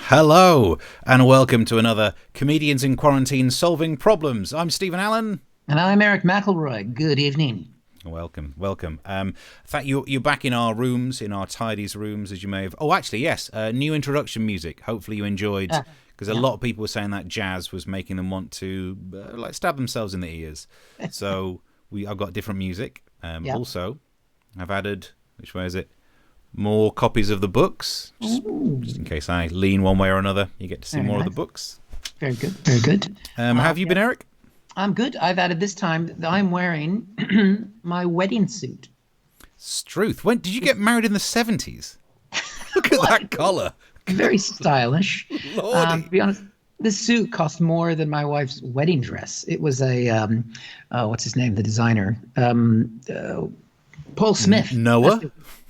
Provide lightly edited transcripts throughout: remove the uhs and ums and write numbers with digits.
Hello, and welcome to another Comedians in Quarantine Solving Problems. I'm Stephen Allen. And I'm Erich McElroy. Good evening. Welcome. In fact, you're back in our rooms, in our tidies rooms, as you may have... Oh, actually, yes, new introduction music. Hopefully you enjoyed, because a lot of people were saying that jazz was making them want to stab themselves in the ears. So I've got different music. Also, I've added, which way is it? More copies of the books, just in case I lean one way or another. You get to see more of the books. Very good, very good. How have you been, Eric? I'm good. I've added this time that I'm wearing my wedding suit. Struth. When did you get married in the 70s? Look at that collar. Very stylish. Lordy. To be honest, this suit cost more than my wife's wedding dress. It was a, what's his name, the designer? Paul Smith. Noah?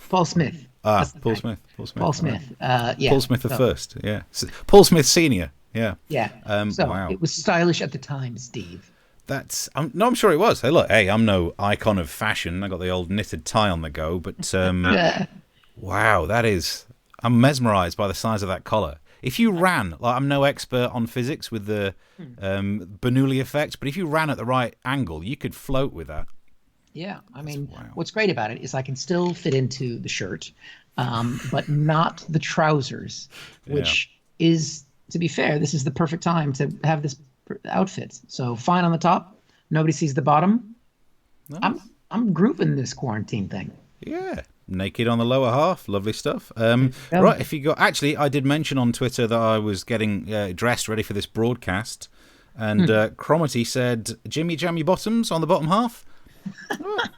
Paul Smith. Paul Smith. Paul Smith. Yeah. Paul Smith the first. Yeah. Paul Smith Senior. Yeah. Yeah. Wow. It was stylish at the time, Steve. I'm sure it was. Hey, I'm no icon of fashion. I got the old knitted tie on the go, but wow, I'm mesmerized by the size of that collar. If you ran, I'm no expert on physics with the Bernoulli effect, but if you ran at the right angle, you could float with that. Yeah, I mean, what's great about it is I can still fit into the shirt, but not the trousers, which is, to be fair, this is the perfect time to have this outfit. So fine on the top, nobody sees the bottom. Nice. I'm grooving this quarantine thing. Yeah, naked on the lower half, lovely stuff. Right, if you got, actually, I did mention on Twitter that I was getting dressed ready for this broadcast, and Cromitty said, "Jimmy Jammy Bottoms on the bottom half."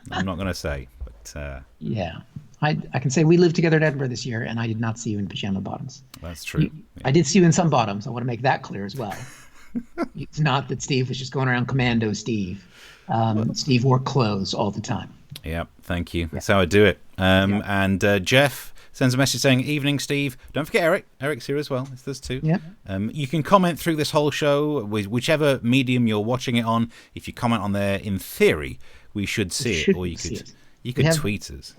I'm not going to say, but yeah, I can say we lived together in Edinburgh this year, and I did not see you in pajama bottoms. That's true. I did see you in some bottoms. I want to make that clear as well. It's not that Steve was just going around commando Steve. Steve wore clothes all the time. Yeah, thank you. That's how I do it. And Jeff sends a message saying, "Evening, Steve. Don't forget Eric. Eric's here as well. It's this too." Yeah. You can comment through this whole show with whichever medium you're watching it on. If you comment on there, in theory, we should see it, or you could tweet us.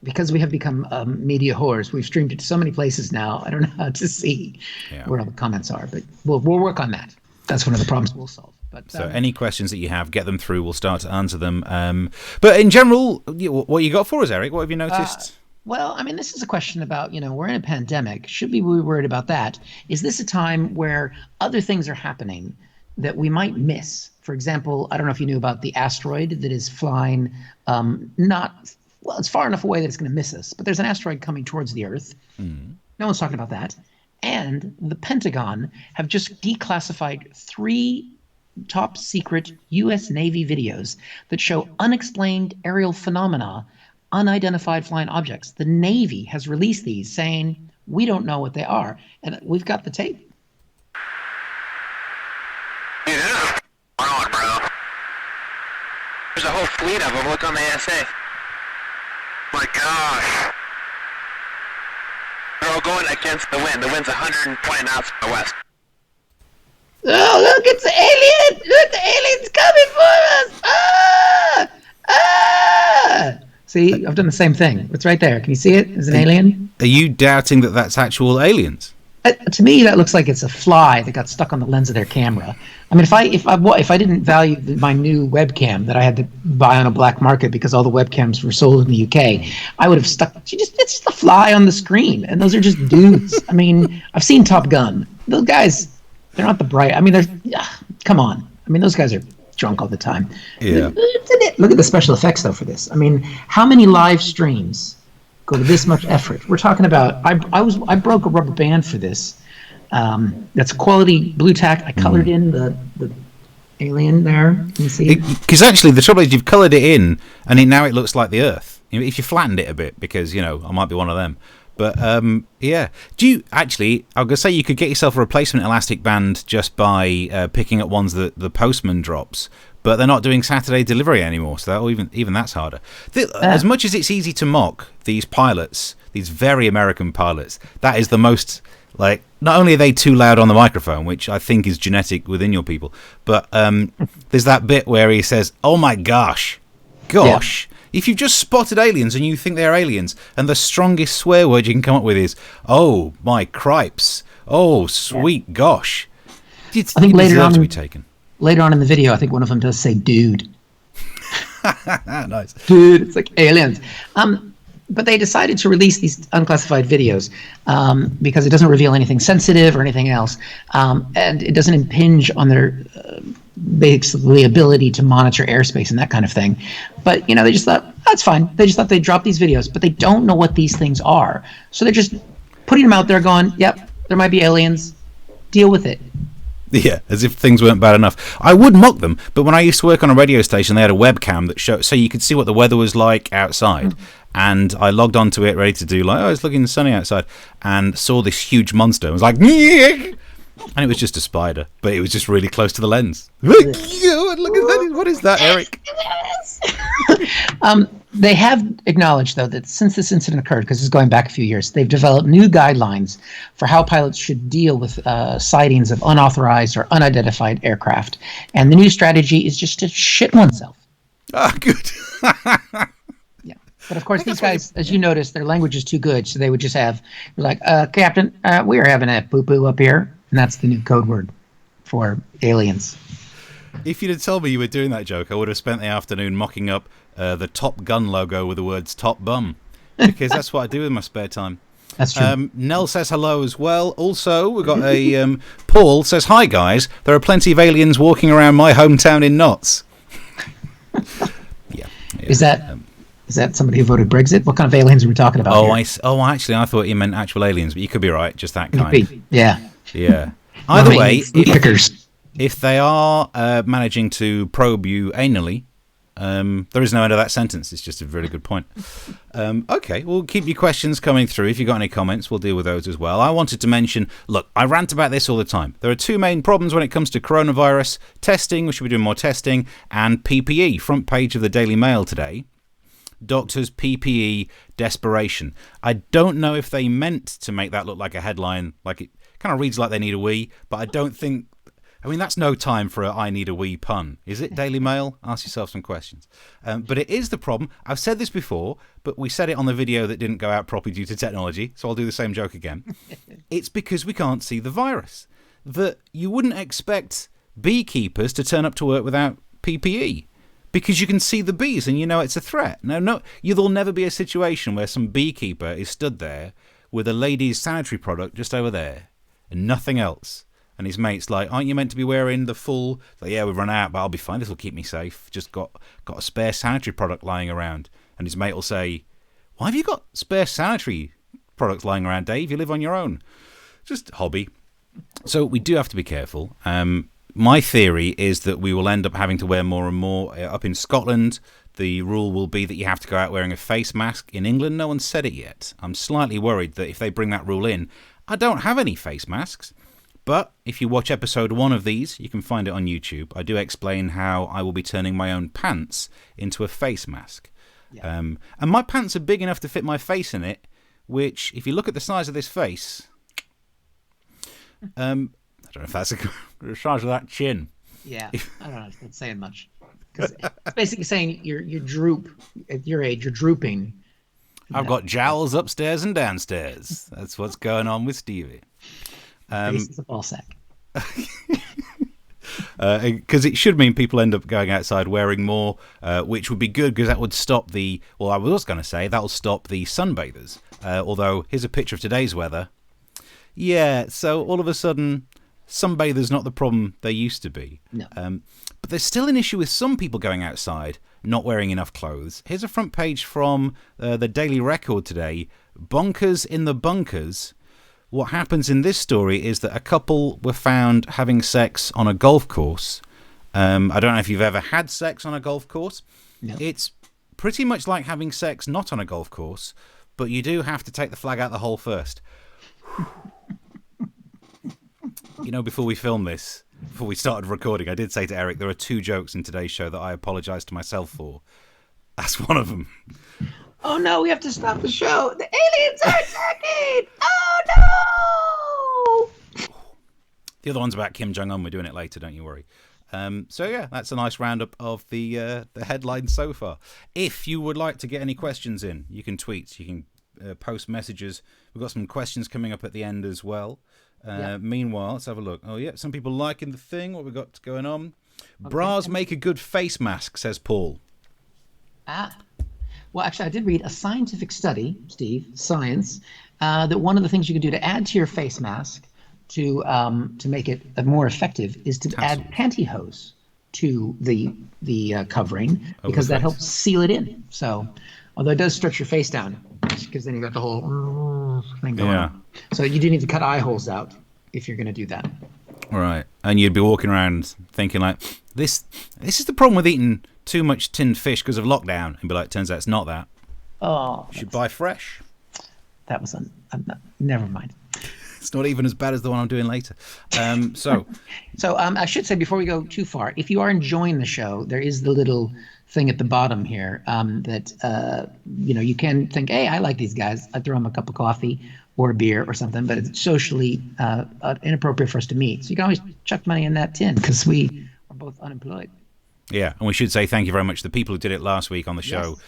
Because we have become media whores, we've streamed it to so many places now. I don't know how to see where all the comments are, but we'll work on that. That's one of the problems we'll solve. But so any questions that you have, get them through. We'll start to answer them. But in general, what you got for us, Eric? What have you noticed? Well, I mean, this is a question about, we're in a pandemic. Should we be worried about that? Is this a time where other things are happening that we might miss? For example, I don't know if you knew about the asteroid that is flying it's far enough away that it's going to miss us. But there's an asteroid coming towards the Earth. No one's talking about that. And the Pentagon have just declassified 3 top secret U.S. Navy videos that show unexplained aerial phenomena, unidentified flying objects. The Navy has released these saying, we don't know what they are. And we've got the tape. Dude, this is on, bro. There's a whole fleet of them. Look on the ASA. My gosh. They're all going against the wind. The wind's 120 knots from the west. Oh, look, it's the alien! Look, the alien's coming for us! Ah! See, I've done the same thing. It's right there. Can you see it? There's an alien. Are you doubting that that's actual aliens? To me, that looks like it's a fly that got stuck on the lens of their camera. I mean, if I didn't value my new webcam that I had to buy on a black market because all the webcams were sold in the UK, I would have stuck. It's just a fly on the screen, and those are just dudes. I mean, I've seen Top Gun. Those guys, they're not the bright. I mean, come on. I mean, those guys are drunk all the time. Yeah. Look at the special effects though for this. I mean, how many live streams go to this much effort? We're talking about. I broke a rubber band for this. That's quality blue tack. I colored in the alien there. Can you see? Because actually, the trouble is you've coloured it in, and now it looks like the Earth. If you flattened it a bit, because I might be one of them. But yeah, do you actually? I was gonna say you could get yourself a replacement elastic band just by picking up ones that the postman drops. But they're not doing Saturday delivery anymore, so even that's harder. As much as it's easy to mock these pilots, these very American pilots, that is the most, not only are they too loud on the microphone, which I think is genetic within your people, but there's that bit where he says, "Oh my gosh," If you've just spotted aliens and you think they're aliens, and the strongest swear word you can come up with is, "Oh my cripes! Oh sweet gosh!" I think later on to be taken. Later on in the video, I think one of them does say "dude." Nice. Dude, it's like aliens. But they decided to release these unclassified videos because it doesn't reveal anything sensitive or anything else, and it doesn't impinge on their basically ability to monitor airspace and that kind of thing. But they just thought that's fine. They just thought they'd drop these videos, but they don't know what these things are, so they're just putting them out there, going, "Yep, there might be aliens. Deal with it." Yeah, as if things weren't bad enough. I would mock them, but when I used to work on a radio station, they had a webcam that showed, so you could see what the weather was like outside. And I logged onto it, ready to do it's looking sunny outside, and saw this huge monster. I was like, "Nyeh!" And it was just a spider, but it was just really close to the lens. Look at that! What is that, Eric? They have acknowledged, though, that since this incident occurred, because it's going back a few years, they've developed new guidelines for how pilots should deal with sightings of unauthorized or unidentified aircraft. And the new strategy is just to shit oneself. Ah, good. Yeah. But of course, these guys, as you noticed, their language is too good, so they would just have, like, "Captain, we are having a poo-poo up here." And that's the new code word for aliens. If you'd have told me you were doing that joke, I would have spent the afternoon mocking up the Top Gun logo with the words "Top Bum," because that's what I do in my spare time. That's true. Nell says hello as well. Also, we've got a Paul says, "Hi guys, there are plenty of aliens walking around my hometown in Notts." Yeah. Is that somebody who voted Brexit? What kind of aliens are we talking about? Actually, I thought you meant actual aliens, but you could be right. Just that kind. Yeah. Yeah. Either way, pickers. If they are managing to probe you anally, there is no end of that sentence. It's just a really good point. Okay, we'll keep your questions coming through. If you've got any comments, we'll deal with those as well. I wanted to mention, look, I rant about this all the time. There are two main problems when it comes to coronavirus: testing, we should be doing more testing, and PPE. Front page of the Daily Mail today. Doctors' PPE desperation. I don't know if they meant to make that look like a headline, like it kind of reads like they need a wee, but I don't think... I mean, that's no time for a "I need a wee" pun. Is it, Daily Mail? Ask yourself some questions. But it is the problem. I've said this before, but we said it on the video that didn't go out properly due to technology, so I'll do the same joke again. It's because we can't see the virus. That you wouldn't expect beekeepers to turn up to work without PPE, because you can see the bees and you know it's a threat. No, there'll never be a situation where some beekeeper is stood there with a ladies' sanitary product just over there and nothing else. And his mate's like, "Aren't you meant to be wearing the full?" Like, "Yeah, we've run out, but I'll be fine. This will keep me safe. Just got a spare sanitary product lying around." And his mate will say, "Why have you got spare sanitary products lying around, Dave? You live on your own." Just hobby. So we do have to be careful. My theory is that we will end up having to wear more and more. Up in Scotland, the rule will be that you have to go out wearing a face mask. In England, no one's said it yet. I'm slightly worried that if they bring that rule in, I don't have any face masks. But if you watch episode 1 of these, you can find it on YouTube. I do explain how I will be turning my own pants into a face mask. Yeah. And my pants are big enough to fit my face in it, which, if you look at the size of this face, I don't know if that's the size of that chin. Yeah, I don't know. It's not saying much. Because it's basically saying you droop. At your age, you're drooping. I've got jowls upstairs and downstairs. That's what's going on with Stevie. Face is a ball sack. Because it should mean people end up going outside wearing more, which would be good because that would stop the... Well, I was going to say that will stop the sunbathers. Although, here's a picture of today's weather. Yeah, so all of a sudden, sunbathers not the problem they used to be. No. But there's still an issue with some people going outside not wearing enough clothes. Here's a front page from the Daily Record today. Bonkers in the bunkers. What happens in this story is that a couple were found having sex on a golf course. I don't know if you've ever had sex on a golf course. No. It's pretty much like having sex not on a golf course, but you do have to take the flag out the hole first. You know, before we filmed this, before we started recording, I did say to Eric, there are 2 jokes in today's show that I apologise to myself for. That's one of them. Oh no, we have to stop the show. The aliens are attacking! Oh no! The other one's about Kim Jong-un. We're doing it later, don't you worry. So yeah, that's a nice roundup of the headlines so far. If you would like to get any questions in, you can tweet, you can post messages. We've got some questions coming up at the end as well. Meanwhile, let's have a look. Oh yeah, some people liking the thing. What we got going on? Okay. Bras make a good face mask, says Paul. Well, actually, I did read a scientific study, Steve, science, that one of the things you can do to add to your face mask to make it more effective is to add pantyhose to the covering, because that helps seal it in. So, although it does stretch your face down, because then you got the whole thing going on. So you do need to cut eye holes out if you're going to do that. Right, and you'd be walking around thinking like, this is the problem with eating too much tinned fish because of lockdown, and be like, turns out it's not that. Oh, you should buy fresh. That was never mind. It's not even as bad as the one I'm doing later. So I should say, before we go too far, if you are enjoying the show, there is the little thing at the bottom here that you can think, hey, I like these guys. I throw them a cup of coffee or a beer or something, but it's socially inappropriate for us to meet. So you can always chuck money in that tin, because we are both unemployed. Yeah, and we should say thank you very much to the people who did it last week on the show.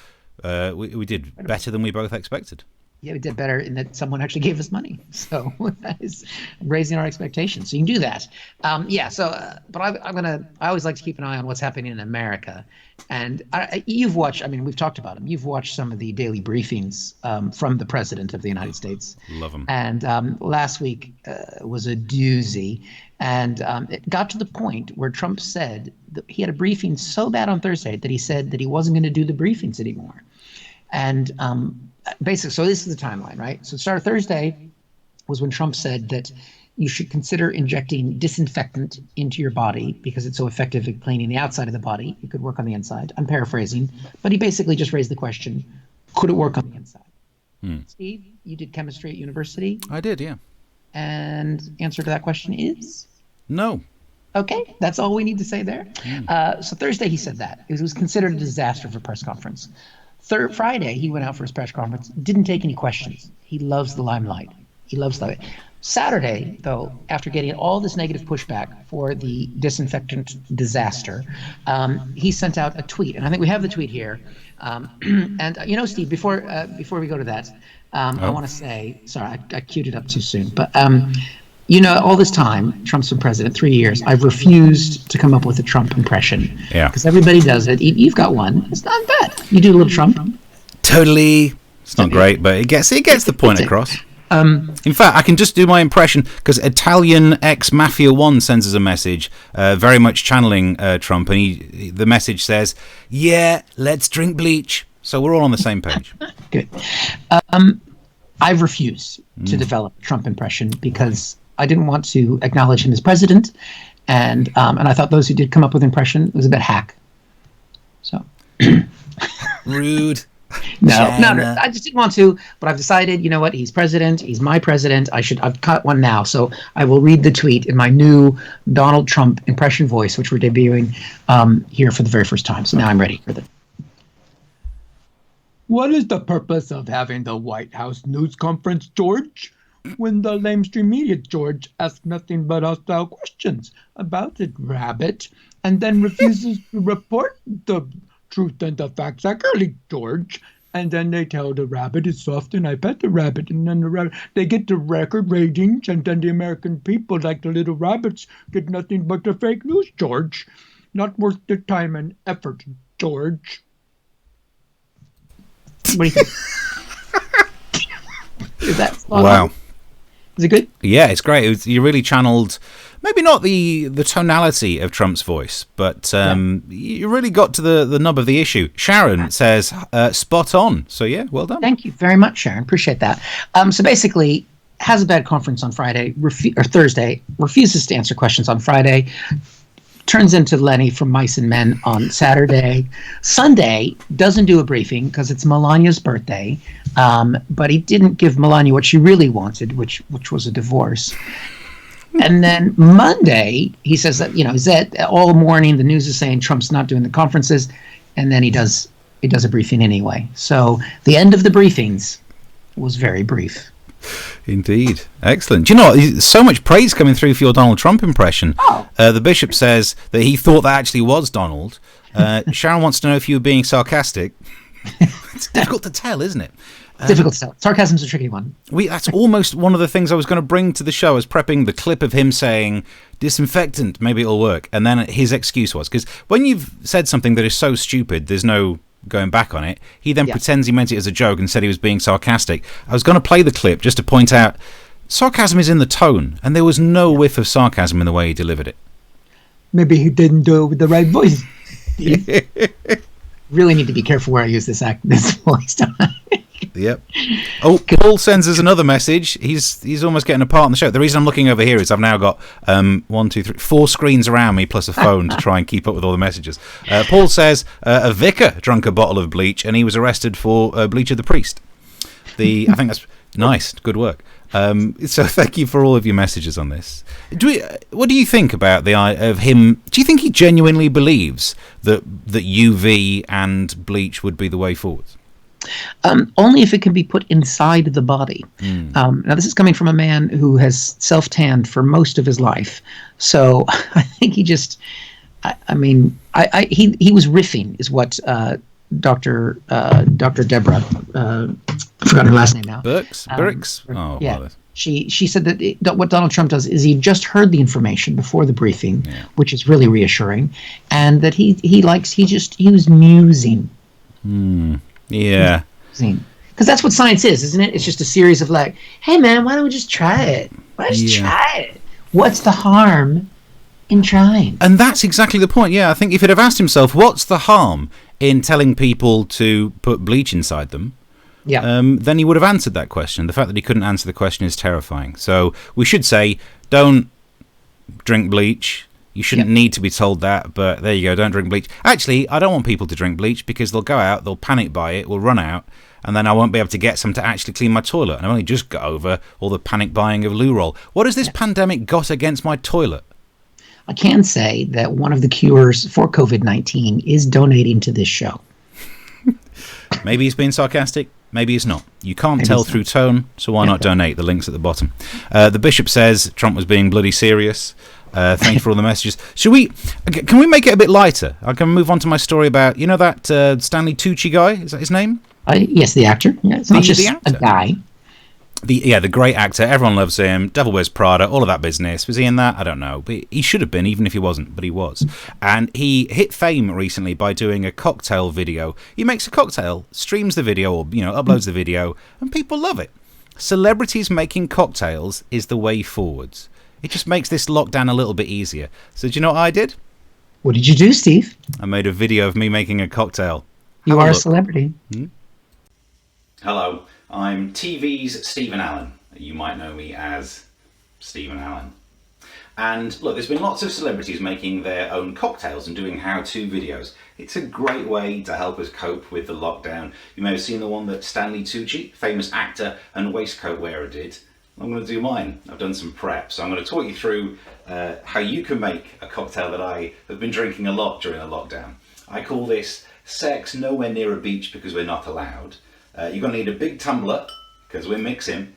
Yes. We did better than we both expected. Yeah, we did better in that someone actually gave us money. So that is raising our expectations. So you can do that. But I always like to keep an eye on what's happening in America. And you've watched, we've talked about them. You've watched some of the daily briefings from the President of the United States. Love them. And last week was a doozy. And it got to the point where Trump said that he had a briefing so bad on Thursday that he said that he wasn't going to do the briefings anymore. And basically, so this is the timeline, right? So start of Thursday was when Trump said that you should consider injecting disinfectant into your body because it's so effective at cleaning the outside of the body. It could work on the inside. I'm paraphrasing, but he basically just raised the question, could it work on the inside? Steve, you did chemistry at university. I did, yeah. And answer to that question is? No. Okay, that's all we need to say there. So Thursday he said that. It was considered a disaster for a press conference. Friday, he went out for his press conference, didn't take any questions. He loves the limelight. He loves that. Saturday, though, after getting all this negative pushback for the disinfectant disaster, he sent out a tweet. And I think we have the tweet here. And, Steve, before we go to that, I want to say, sorry, I queued it up too soon. But, all this time, Trump's been president, 3 years, I've refused to come up with a Trump impression. Yeah. Because everybody does it. You've got one. It's not bad. You do a little Trump. Totally. It's not great, but it gets the point across. In fact, I can just do my impression, because Italian ex-Mafia 1 sends us a message, very much channeling Trump, and the message says, yeah, let's drink bleach. So we're all on the same page. Good. I've refused to develop a Trump impression because I didn't want to acknowledge him as president, and I thought those who did come up with impression was a bit hack. So rude. No, I just didn't want to, but I've decided, you know what, he's president, he's my president, I've cut one now, so I will read the tweet in my new Donald Trump impression voice, which we're debuting here for the very first time, so now I'm ready for the... What is the purpose of having the White House news conference, George? When the lamestream media, George, asks nothing but hostile questions about the rabbit and then refuses to report the truth and the facts accurately, George. And then they tell the rabbit is soft and I pet the rabbit, and then the rabbit, they get the record ratings, and then the American people, like the little rabbits, get nothing but the fake news, George. Not worth the time and effort, George. What do you think? Is that wow? Is it good? Yeah, it's great. You really channeled, maybe not the tonality of Trump's voice, but you really got to the nub of the issue. Sharon says, spot on. So yeah, well done. Thank you very much, Sharon. Appreciate that. So basically, has a bad conference on Friday or Thursday, refuses to answer questions on Friday, turns into Lenny from Mice and Men on Saturday. Sunday, doesn't do a briefing because it's Melania's birthday, but he didn't give Melania what she really wanted, which was a divorce. And then Monday, he says that, he's that all morning, the news is saying Trump's not doing the conferences, and then he does a briefing anyway. So the end of the briefings was very brief. Indeed. Excellent. Do you know what? So much praise coming through for your Donald Trump impression. Oh. The bishop says that he thought that actually was Donald. Sharon wants to know if you were being sarcastic. It's difficult to tell, isn't it? Difficult to tell. Sarcasm's a tricky one. That's almost one of the things I was going to bring to the show. I was prepping the clip of him saying, disinfectant, maybe it'll work. And then his excuse was, because when you've said something that is so stupid, there's no going back on it. He then pretends he meant it as a joke and said he was being sarcastic. I was going to play the clip just to point out, sarcasm is in the tone, and there was no whiff of sarcasm in the way he delivered it. Maybe he didn't do it with the right voice. Really need to be careful where I use this voice. Yep. Oh, Paul sends us another message. He's almost getting a part on the show. The reason I'm looking over here is I've now got 4 screens around me plus a phone to try and keep up with all the messages. Paul says a vicar drank a bottle of bleach and he was arrested for bleach of the priest. I think that's nice. Good work. So thank you for all of your messages on this. What do you think about the of him? Do you think he genuinely believes that UV and bleach would be the way forward? Only if it can be put inside the body. Now, this is coming from a man who has self-tanned for most of his life. So I think he just, he was riffing, is what Dr. Deborah, I forgot her last name now. Burks? Oh, yeah. Well, she said that what Donald Trump does is he just heard the information before the briefing, which is really reassuring, and that he was musing. Yeah. Because that's what science is, isn't it? It's just a series of like, hey man, why don't we just try it? Why don't you try it? What's the harm in trying? And that's exactly the point. Yeah, I think if he'd have asked himself, what's the harm in telling people to put bleach inside them? Yeah. Then he would have answered that question. The fact that he couldn't answer the question is terrifying. So we should say, don't drink bleach. You shouldn't need to be told that, but there you go, don't drink bleach. Actually, I don't want people to drink bleach because they'll go out, they'll panic buy it, will run out, and then I won't be able to get some to actually clean my toilet. And I've only just got over all the panic buying of loo roll. What has this pandemic got against my toilet? I can say that one of the cures for COVID-19 is donating to this show. Maybe he's being sarcastic, maybe he's not. You can't tell through tone, so why not donate? The link's at the bottom. The bishop says Trump was being bloody serious. Thank you for all the messages. Can we make it a bit lighter? I can move on to my story about, that Stanley Tucci guy? Is that his name? Yes, the actor. Yeah, it's not just a guy. The great actor. Everyone loves him. Devil Wears Prada, all of that business. Was he in that? I don't know. But he should have been, even if he wasn't. But he was. And he hit fame recently by doing a cocktail video. He makes a cocktail, streams the video, or uploads the video, and people love it. Celebrities making cocktails is the way forwards. It just makes this lockdown a little bit easier. So do you know what I did? What did you do, Steve? I made a video of me making a cocktail. You are a celebrity. Hello, I'm TV's Stephen Allen. You might know me as Stephen Allen. And look, there's been lots of celebrities making their own cocktails and doing how-to videos. It's a great way to help us cope with the lockdown. You may have seen the one that Stanley Tucci, famous actor and waistcoat wearer, did. I'm going to do mine. I've done some prep, so I'm going to talk you through how you can make a cocktail that I have been drinking a lot during the lockdown. I call this Sex Nowhere Near a Beach Because We're Not Allowed. You're going to need a big tumbler because we're mixing.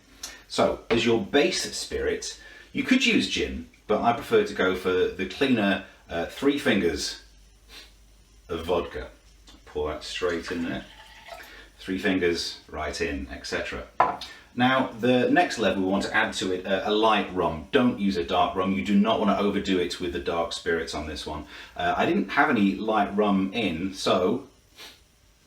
So, as your base spirit, you could use gin, but I prefer to go for the cleaner 3 fingers of vodka. Pour that straight in there. 3 fingers right in, etc. Now, the next level, we want to add to it a light rum. Don't use a dark rum. You do not want to overdo it with the dark spirits on this one. I didn't have any light rum in, so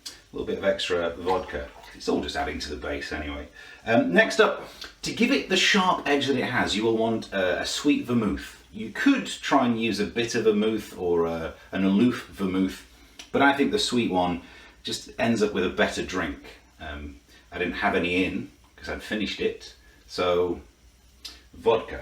a little bit of extra vodka. It's all just adding to the base anyway. Next up, to give it the sharp edge that it has, you will want a sweet vermouth. You could try and use a bitter vermouth or an aloof vermouth, but I think the sweet one just ends up with a better drink. I didn't have any in because I'd finished it, so vodka.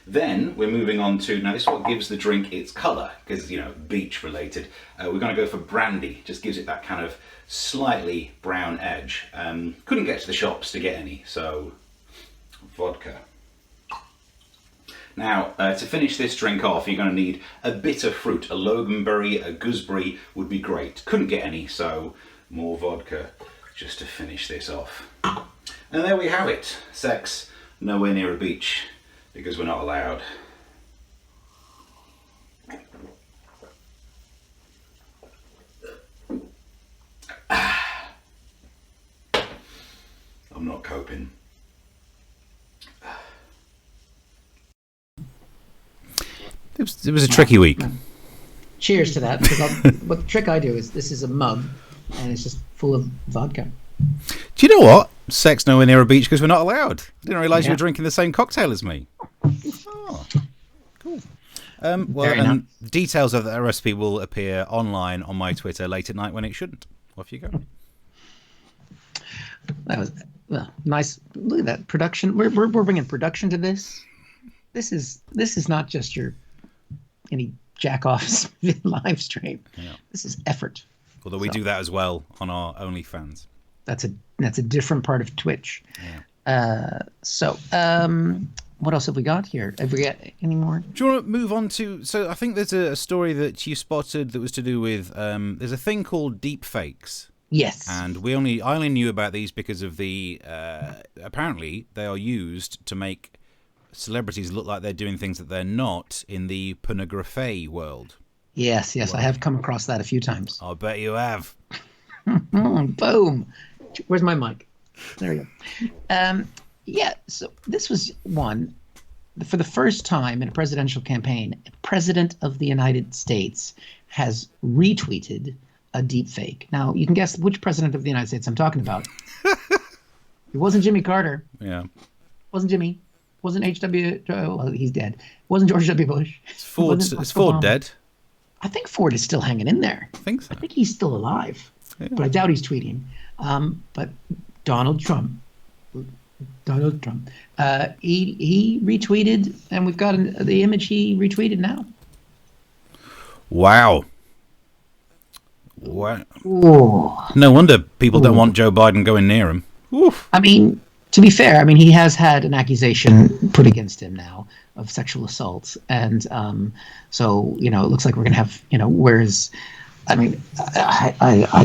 Then we're moving on to, now this is what gives the drink its colour, because, beach related. We're going to go for brandy, just gives it that kind of slightly brown edge. Couldn't get to the shops to get any, so vodka. Now, to finish this drink off, you're going to need a bitter fruit. A loganberry, a gooseberry would be great. Couldn't get any, so more vodka just to finish this off. And there we have it. Sex nowhere near a beach because we're not allowed. I'm not coping. It was a tricky week. Cheers to that. What the trick I do is this is a mug, and it's just full of vodka. Do you know what? Sex nowhere near a beach because we're not allowed. Didn't realise you were drinking the same cocktail as me. Oh, cool. And details of that recipe will appear online on my Twitter late at night when it shouldn't. Off you go. That was nice. Look at that production. We're bringing production to this. This is not just any jack-offs live stream. Yeah. This is effort. Although we do that as well on our OnlyFans. That's a different part of Twitch. Yeah. What else have we got here? Have we got any more? Do you want to move on to... So I think there's a story that you spotted that was to do with... there's a thing called deep fakes. Yes. And I only knew about these because of the... apparently, they are used to make celebrities look like they're doing things that they're not in the pornography world. Yes, I have come across that a few times. I bet you have. Boom. Where's my mic? There we go. So this was one. For the first time in a presidential campaign, a president of the United States has retweeted a deep fake. Now, you can guess which president of the United States I'm talking about. It wasn't Jimmy Carter. Yeah. Wasn't Jimmy. Wasn't H.W. Well, he's dead. Wasn't George W. Bush. Is Ford dead? I think Ford is still hanging in there. I think so. I think he's still alive. Yeah. But I doubt he's tweeting. But Donald Trump, he retweeted, and we've got the image he retweeted now. Wow. What? Ooh. No wonder people don't want Joe Biden going near him. Oof. I mean, to be fair, he has an accusation put against him now of sexual assault, and so it looks like we're gonna have whereas. I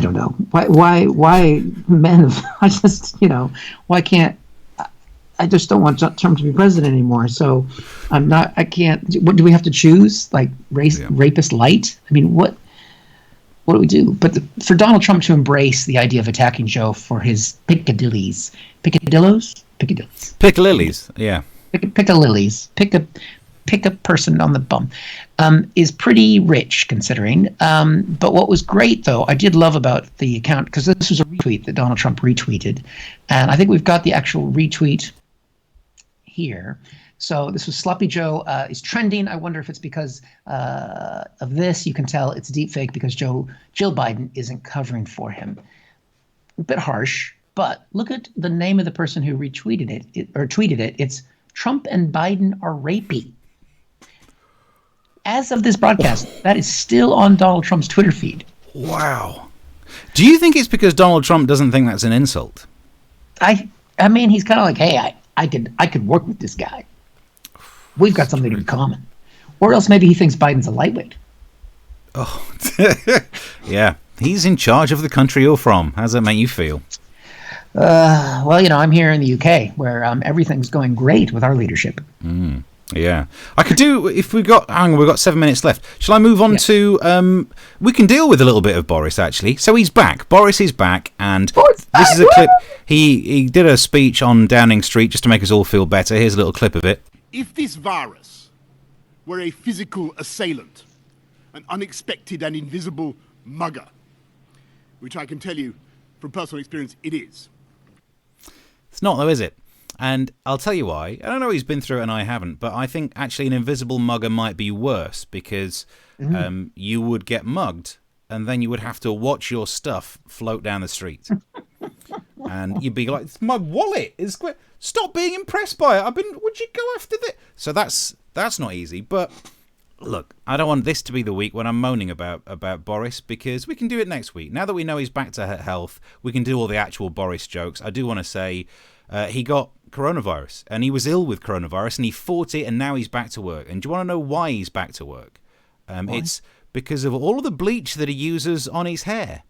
don't know why men. Why can't I just don't want Trump to be president anymore? So I can't. What do we have to choose? Like rapist light? What do we do? But for Donald Trump to embrace the idea of attacking Joe for his piccadillies, yeah, pick a person on the bum, is pretty rich considering. But what was great, though, I did love about the account, because this was a retweet that Donald Trump retweeted, and I think we've got the actual retweet here. So this was Sloppy Joe is trending. I wonder if it's because of this. You can tell it's deepfake because Jill Biden isn't covering for him. A bit harsh, but look at the name of the person who retweeted it or tweeted it. It's Trump and Biden are rapey. As of this broadcast, that is still on Donald Trump's Twitter feed. Wow. Do you think it's because Donald Trump doesn't think that's an insult? He's kind of like, hey, I could work with this guy. We've got something in common. Or else maybe he thinks Biden's a lightweight. Oh, yeah. He's in charge of the country you're from. How does that make you feel? Well, I'm here in the UK where everything's going great with our leadership. Yeah. I could do, if we've got 7 minutes left. Shall I move on to, we can deal with a little bit of Boris, actually. So he's back. Boris is back, and this is a clip. He did a speech on Downing Street just to make us all feel better. Here's a little clip of it. If this virus were a physical assailant, an unexpected and invisible mugger, which I can tell you from personal experience it is. It's not, though, is it? And I'll tell you why. I don't know, he's been through it and I haven't, but I think actually an invisible mugger might be worse because you would get mugged and then you would have to watch your stuff float down the street. And you'd be like, it's my wallet. Stop being impressed by it. Would you go after this? So that's not easy. But look, I don't want this to be the week when I'm moaning about Boris, because we can do it next week. Now that we know he's back to health, we can do all the actual Boris jokes. I do want to say he got coronavirus and he was ill with coronavirus and he fought it and now he's back to work. And do you want to know why he's back to work? It's because of all of the bleach that he uses on his hair.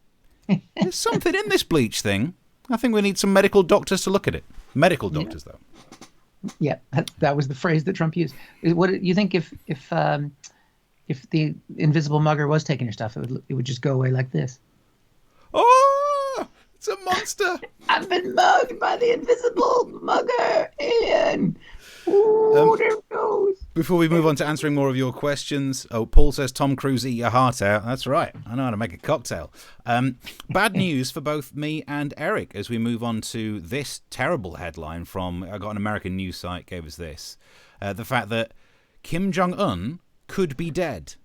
There's something in this bleach thing. I think we need some medical doctors to look at it. Medical doctors, though. Yeah, that was the phrase that Trump used. What do you think if the invisible mugger was taking your stuff, it would just go away like this? Oh, it's a monster. I've been mugged by the invisible mugger alien. Ooh, there it goes. Before we move on to answering more of your questions, Paul says, Tom Cruise, eat your heart out. That's right. I know how to make a cocktail. Bad news for both me and Eric as we move on to this terrible headline from, I got an American news site, gave us this. The fact that Kim Jong-un could be dead.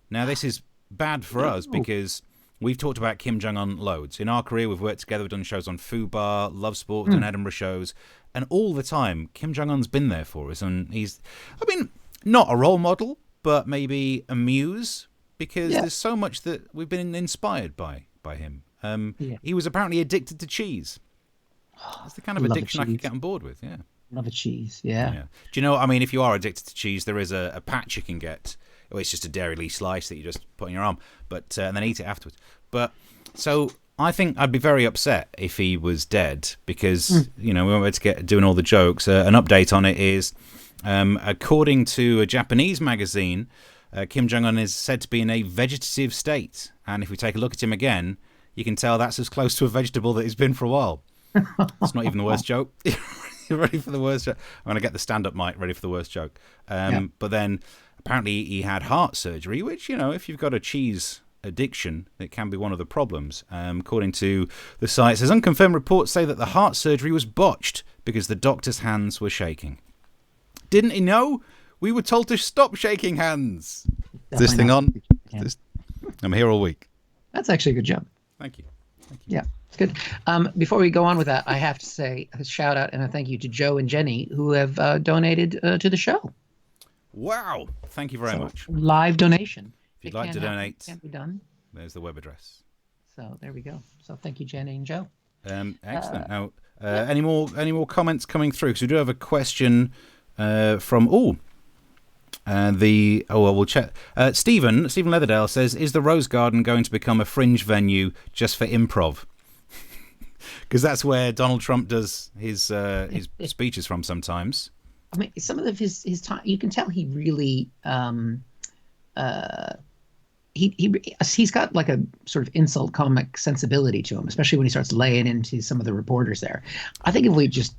Now, this is bad for us because we've talked about Kim Jong-un loads. In our career, we've worked together, we've done shows on Fubar, Love Sport, we've done Edinburgh shows. And all the time, Kim Jong-un's been there for us. And he's, not a role model, but maybe a muse, because there's so much that we've been inspired by him. He was apparently addicted to cheese. That's the kind of addiction I could get on board with, yeah. Love a cheese, yeah. Do you know, if you are addicted to cheese, there is a patch you can get. Oh, it's just a Dairy Lee slice that you just put on your arm, but and then eat it afterwards. But so I think I'd be very upset if he was dead because, we won't to get doing all the jokes. An update on it is, according to a Japanese magazine, Kim Jong-un is said to be in a vegetative state. And if we take a look at him again, you can tell that's as close to a vegetable that he's been for a while. It's not even the worst joke. You ready for the worst joke? I'm going to get the stand-up mic ready for the worst joke. But then apparently he had heart surgery, which, if you've got a cheese addiction, it can be one of the problems. According to the site, it says unconfirmed reports say that the heart surgery was botched because the doctor's hands were shaking. Didn't he know? We were told to stop shaking hands. Is this thing on? I'm here all week. That's actually a good job. Thank you. Yeah, it's good. Before we go on with that, I have to say a shout out and a thank you to Joe and Jenny who have donated to the show. Wow. Thank you very much. Live donation. If you'd like to donate, it can be done. There's the web address. So there we go. So thank you, Jenny and Joe. Excellent. Now, any more comments coming through? Because we do have a question from we'll check. Stephen Leatherdale says, is the Rose Garden going to become a fringe venue just for improv? Because that's where Donald Trump does his speeches from sometimes. Some of his time, you can tell he really he's got like a sort of insult comic sensibility to him, especially when he starts laying into some of the reporters there. I think if we just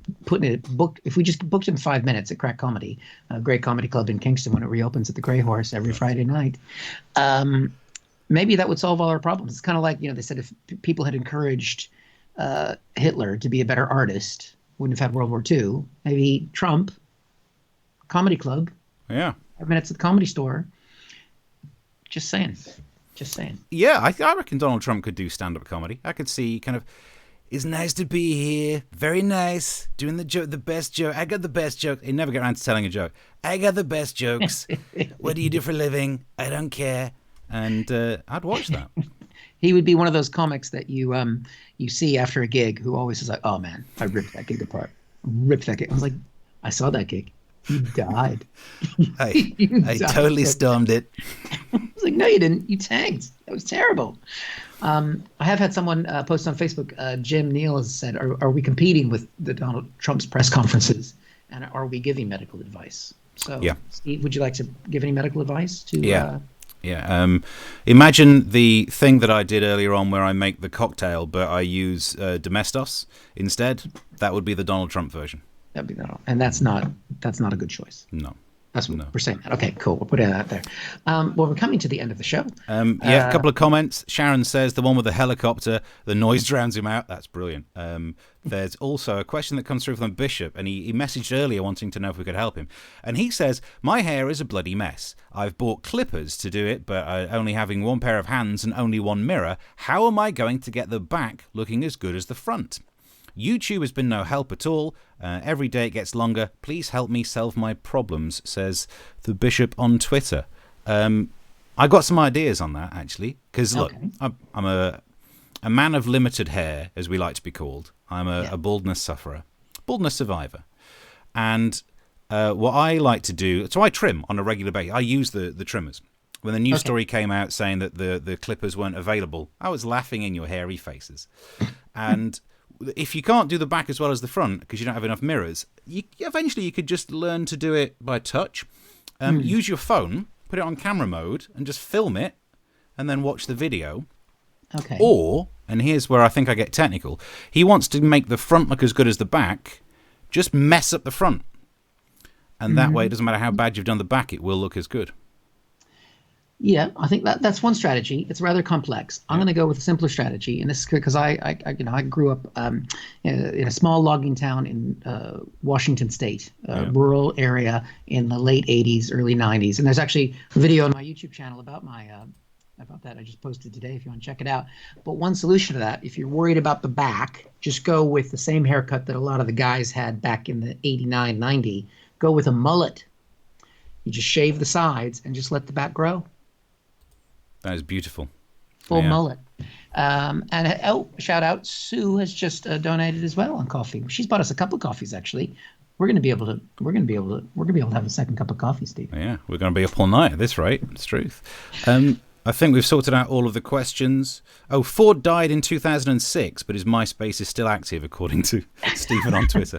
booked him 5 minutes at Crack Comedy, a great comedy club in Kingston when it reopens at the Grey Horse every Friday night, maybe that would solve all our problems. It's kind of like, they said if people had encouraged Hitler to be a better artist, wouldn't have had World War II. Maybe Trump, comedy club, 5 minutes at the Comedy Store. Just saying. Yeah, I reckon Donald Trump could do stand-up comedy. I could see kind of, it's nice to be here, very nice, doing the best joke. I got the best joke. He never get around to telling a joke. I got the best jokes. What do you do for a living? I don't care. And I'd watch that. He would be one of those comics that you see after a gig who always is like, oh man, I ripped that gig apart. I was like, I saw that gig. You died. I totally stormed it. I was like, no, you didn't. You tanked. That was terrible. I have had someone post on Facebook. Jim Neal has said, are we competing with the Donald Trump's press conferences? And are we giving medical advice? So, Steve, would you like to give any medical advice to... Imagine the thing that I did earlier on where I make the cocktail, but I use Domestos instead. That would be the Donald Trump version. That'd be that, and that's not a good choice. No, that's what we're saying. That. Okay, cool. We'll put it out there. Well, we're coming to the end of the show. A couple of comments. Sharon says the one with the helicopter, the noise drowns him out. That's brilliant. There's also a question that comes through from Bishop, and he messaged earlier wanting to know if we could help him. And he says, my hair is a bloody mess. I've bought clippers to do it, but only having one pair of hands and only one mirror. How am I going to get the back looking as good as the front? YouTube has been no help at all. Every day it gets longer. Please help me solve my problems, says the Bishop on Twitter. I got some ideas on that, actually. Because, look, I'm a man of limited hair, as we like to be called. I'm a baldness sufferer. Baldness survivor. And what I like to do... So I trim on a regular basis. I use the trimmers. When the news story came out saying that the clippers weren't available, I was laughing in your hairy faces. And... if you can't do the back as well as the front because you don't have enough mirrors, eventually you could just learn to do it by touch. Use your phone, put it on camera mode, and just film it, and then watch the video. Okay. Or, and here's where I think I get technical, he wants to make the front look as good as the back, just mess up the front. And that way, it doesn't matter how bad you've done the back, it will look as good. Yeah, I think that's one strategy. It's rather complex. I'm going to go with a simpler strategy, and this is because I grew up in a small logging town in Washington State, rural area in the late '80s, early '90s, and there's actually a video on my YouTube channel about that I just posted today if you want to check it out. But one solution to that, if you're worried about the back, just go with the same haircut that a lot of the guys had back in the '89, '90. Go with a mullet. You just shave the sides and just let the back grow. That is beautiful. Full mullet. And shout out, Sue has just donated as well on coffee. She's bought us a couple of coffees actually. We're gonna be able to have a second cup of coffee, Steve. Yeah, we're gonna be up all night at this rate. It's truth. I think we've sorted out all of the questions. Oh, Ford died in 2006, but his MySpace is still active, according to Stephen on Twitter.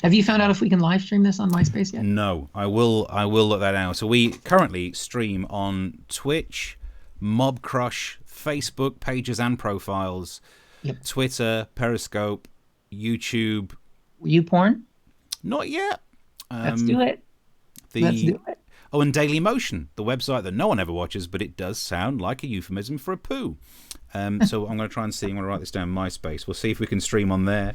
Have you found out if we can live stream this on MySpace yet? No, I will look that out. So we currently stream on Twitch, Mob Crush, Facebook pages and profiles, Twitter, Periscope, YouTube. You porn? Not yet. Let's do it. Let's do it. Oh, and Daily Motion, the website that no one ever watches, but it does sound like a euphemism for a poo. So I'm going to try and see. I'm going to write this down. MySpace. We'll see if we can stream on there.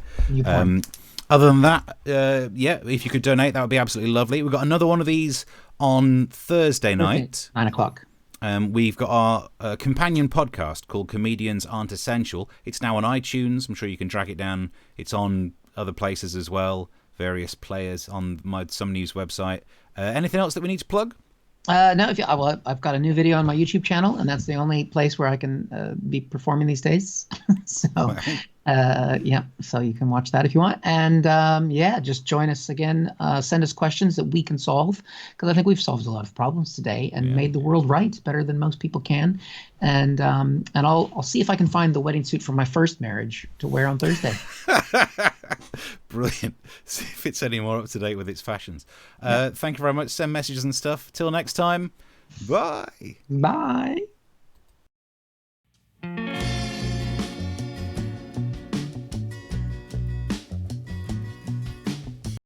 Other than that, if you could donate, that would be absolutely lovely. We've got another one of these on Thursday night. 9 o'clock. We've got our companion podcast called Comedians Aren't Essential. It's now on iTunes. I'm sure you can track it down. It's on other places as well, various players on my Some News website. Anything else that we need to plug? No, I've got a new video on my YouTube channel, and that's the only place where I can be performing these days. So, so you can watch that if you want. And just join us again. Send us questions that we can solve, because I think we've solved a lot of problems today and made the world right better than most people can. And I'll see if I can find the wedding suit from my first marriage to wear on Thursday. Brilliant. See if it's any more up to date with its fashions. Thank you very much. Send messages and stuff. Till next time. Bye. Bye.